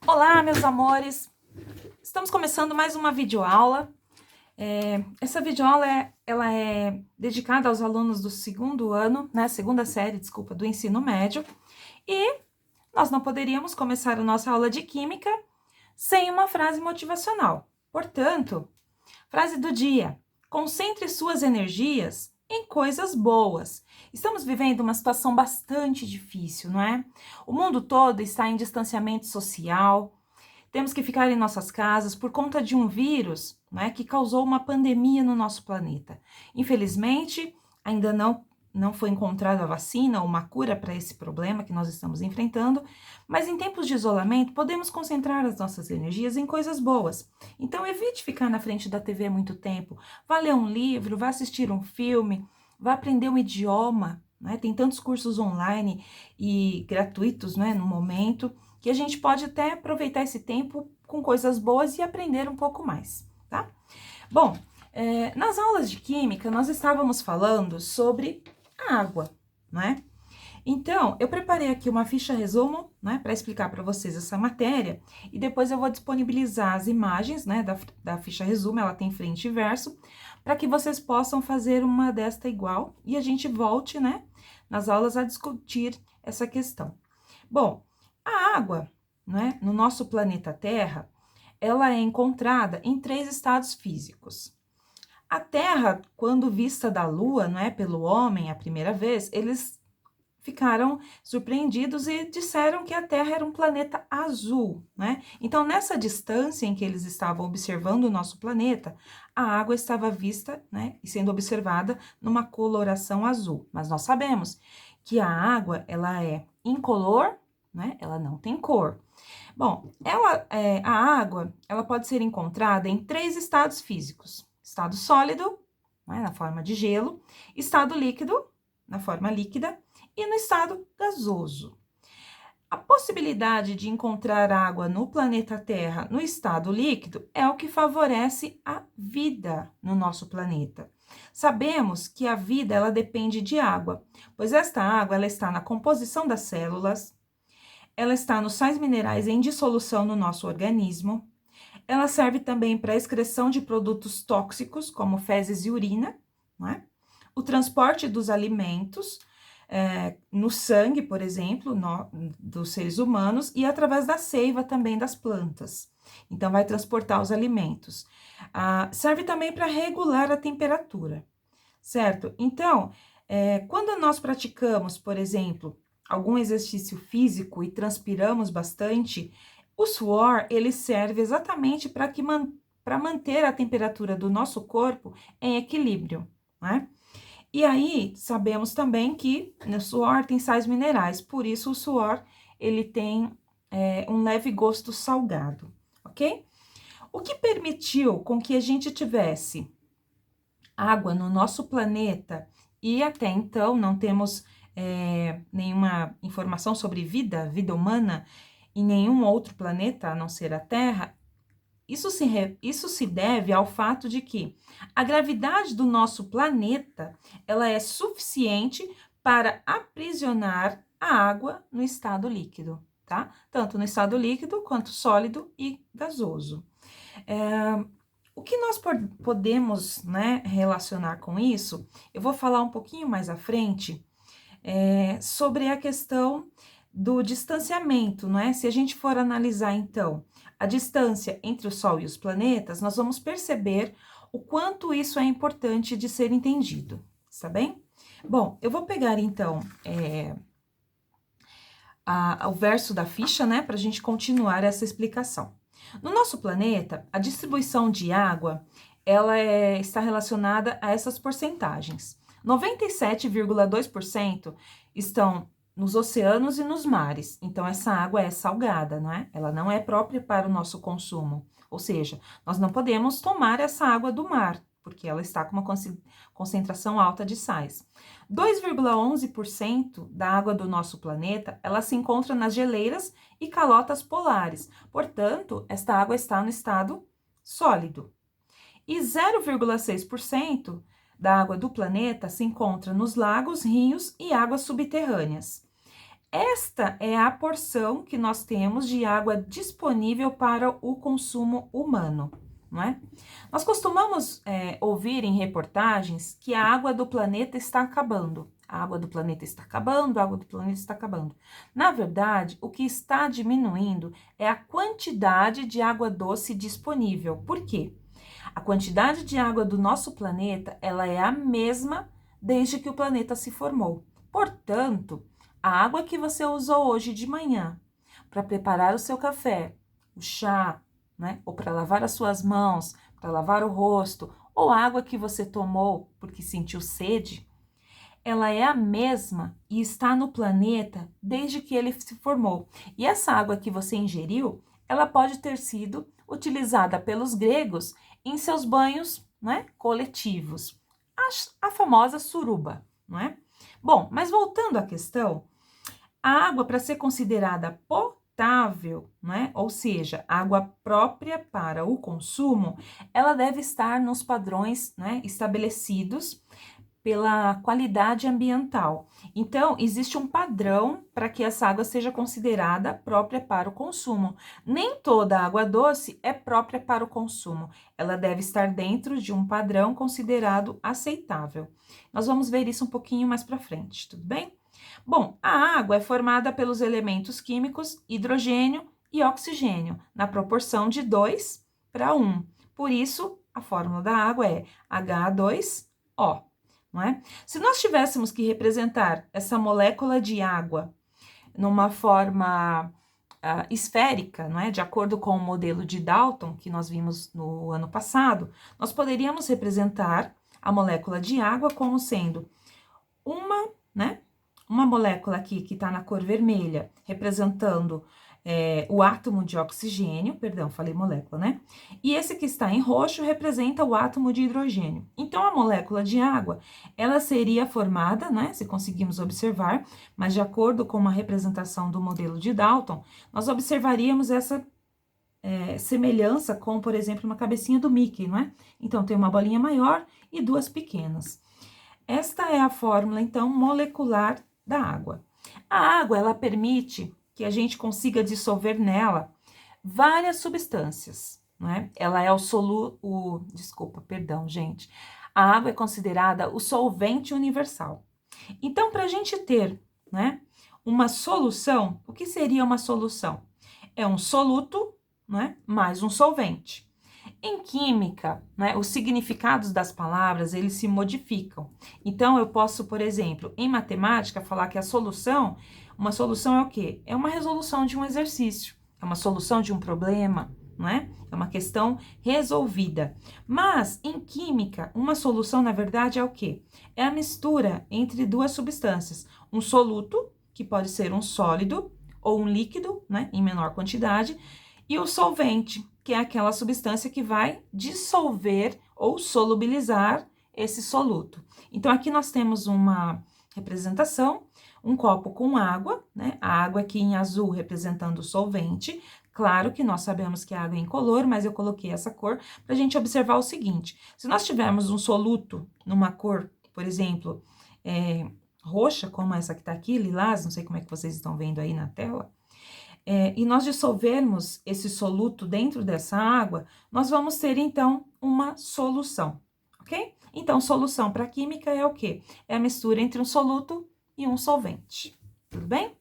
Olá, meus amores! Estamos começando mais uma videoaula. Essa videoaula ela é dedicada aos alunos do segundo ano, né, segunda série, desculpa, do ensino médio. E nós não poderíamos começar a nossa aula de química sem uma frase motivacional. Portanto, frase do dia: concentre suas energias em coisas boas. Estamos vivendo uma situação bastante difícil, não é? O mundo todo está em distanciamento social. Temos que ficar em nossas casas por conta de um vírus, né, que causou uma pandemia no nosso planeta. Infelizmente, ainda não foi encontrada a vacina ou uma cura para esse problema que nós estamos enfrentando, mas em tempos de isolamento podemos concentrar as nossas energias em coisas boas. Então evite ficar na frente da TV muito tempo, vá ler um livro, vá assistir um filme, vá aprender um idioma, né? Tem tantos cursos online e gratuitos, né, no momento, que a gente pode até aproveitar esse tempo com coisas boas e aprender um pouco mais, tá? Bom, nas aulas de química, nós estávamos falando sobre a água, né? Então, eu preparei aqui uma ficha resumo, né, para explicar para vocês essa matéria, e depois eu vou disponibilizar as imagens, né, da ficha resumo, ela tem frente e verso, para que vocês possam fazer uma desta igual, e a gente volte, né, nas aulas a discutir essa questão. Bom, a água, né, no nosso planeta Terra, ela é encontrada em 3 estados físicos. A Terra, quando vista da Lua, não é, pelo homem a primeira vez, eles ficaram surpreendidos e disseram que a Terra era um planeta azul, né? Então, nessa distância em que eles estavam observando o nosso planeta, a água estava vista, né, e sendo observada numa coloração azul. Mas nós sabemos que a água, ela é incolor, né? Ela não tem cor. Bom, a água, ela pode ser encontrada em 3 estados físicos: estado sólido, né, na forma de gelo; estado líquido, na forma líquida; e no estado gasoso. A possibilidade de encontrar água no planeta Terra no estado líquido é o que favorece a vida no nosso planeta. Sabemos que a vida ela depende de água, pois esta água ela está na composição das células, ela está nos sais minerais em dissolução no nosso organismo, ela serve também para a excreção de produtos tóxicos, como fezes e urina, não é? O transporte dos alimentos, no sangue, por exemplo, dos seres humanos, e através da seiva também das plantas. Então, vai transportar os alimentos. Serve também para regular a temperatura, certo? Então, quando nós praticamos, por exemplo, algum exercício físico e transpiramos bastante, o suor, ele serve exatamente para manter a temperatura do nosso corpo em equilíbrio, né? E aí, sabemos também que no suor tem sais minerais, por isso o suor, ele tem um leve gosto salgado, ok? O que permitiu com que a gente tivesse água no nosso planeta, e até então não temos nenhuma informação sobre vida humana em nenhum outro planeta a não ser a Terra, isso se deve ao fato de que a gravidade do nosso planeta ela é suficiente para aprisionar a água no estado líquido, tá? Tanto no estado líquido quanto sólido e gasoso. O que nós podemos, né, relacionar com isso, eu vou falar um pouquinho mais à frente sobre a questão do distanciamento, não é? Se a gente for analisar, então, a distância entre o Sol e os planetas, nós vamos perceber o quanto isso é importante de ser entendido, está bem? Bom, eu vou pegar, então, o verso da ficha, né, para a gente continuar essa explicação. No nosso planeta, a distribuição de água, ela está relacionada a essas porcentagens. 97,2% estão nos oceanos e nos mares. Então, essa água é salgada, não é? Ela não é própria para o nosso consumo. Ou seja, nós não podemos tomar essa água do mar, porque ela está com uma concentração alta de sais. 2,11% da água do nosso planeta, ela se encontra nas geleiras e calotas polares. Portanto, esta água está no estado sólido. E 0,6% da água do planeta se encontra nos lagos, rios e águas subterrâneas. Esta é a porção que nós temos de água disponível para o consumo humano, não é? Nós costumamos ouvir em reportagens que a água do planeta está acabando. A água do planeta está acabando, a água do planeta está acabando. Na verdade, o que está diminuindo é a quantidade de água doce disponível. Por quê? A quantidade de água do nosso planeta, ela é a mesma desde que o planeta se formou. Portanto, a água que você usou hoje de manhã para preparar o seu café, o chá, né? Ou para lavar as suas mãos, para lavar o rosto, ou a água que você tomou porque sentiu sede, ela é a mesma e está no planeta desde que ele se formou. E essa água que você ingeriu, ela pode ter sido utilizada pelos gregos em seus banhos, né, coletivos. A famosa suruba, não é? Bom, mas voltando à questão, a água, para ser considerada potável, né, ou seja, água própria para o consumo, ela deve estar nos padrões, né, estabelecidos pela qualidade ambiental. Então, existe um padrão para que essa água seja considerada própria para o consumo. Nem toda água doce é própria para o consumo. Ela deve estar dentro de um padrão considerado aceitável. Nós vamos ver isso um pouquinho mais para frente, tudo bem? Bom, a água é formada pelos elementos químicos hidrogênio e oxigênio, na proporção de 2 para 1. Por isso, a fórmula da água é H2O. Não é? Se nós tivéssemos que representar essa molécula de água numa forma esférica, não é? De acordo com o modelo de Dalton que nós vimos no ano passado, nós poderíamos representar a molécula de água como sendo uma molécula aqui que está na cor vermelha, representando o átomo de oxigênio, perdão, falei molécula, né? E esse que está em roxo representa o átomo de hidrogênio. Então, a molécula de água, ela seria formada, né? Se conseguimos observar, mas de acordo com uma representação do modelo de Dalton, nós observaríamos essa semelhança com, por exemplo, uma cabecinha do Mickey, não é? Então, tem uma bolinha maior e duas pequenas. Esta é a fórmula, então, molecular da água. A água, ela permite que a gente consiga dissolver nela várias substâncias, não é? Ela é desculpa, perdão, gente. A água é considerada o solvente universal. Então, para a gente ter, né, uma solução, o que seria uma solução? É um soluto, né, mais um solvente. Em química, né, os significados das palavras, eles se modificam. Então, eu posso, por exemplo, em matemática, falar que uma solução é o quê? É uma resolução de um exercício, é uma solução de um problema, não é? É uma questão resolvida. Mas, em química, uma solução, na verdade, é o quê? É a mistura entre duas substâncias. Um soluto, que pode ser um sólido ou um líquido, né, em menor quantidade, e o solvente, que é aquela substância que vai dissolver ou solubilizar esse soluto. Então, aqui nós temos uma representação, um copo com água, né? A água aqui em azul representando o solvente. Claro que nós sabemos que a água é incolor, mas eu coloquei essa cor para a gente observar o seguinte: se nós tivermos um soluto numa cor, por exemplo, roxa, como essa que está aqui, lilás, não sei como é que vocês estão vendo aí na tela, e nós dissolvermos esse soluto dentro dessa água, nós vamos ter, então, uma solução, ok? Então, solução para química é o quê? É a mistura entre um soluto e um solvente, tudo bem?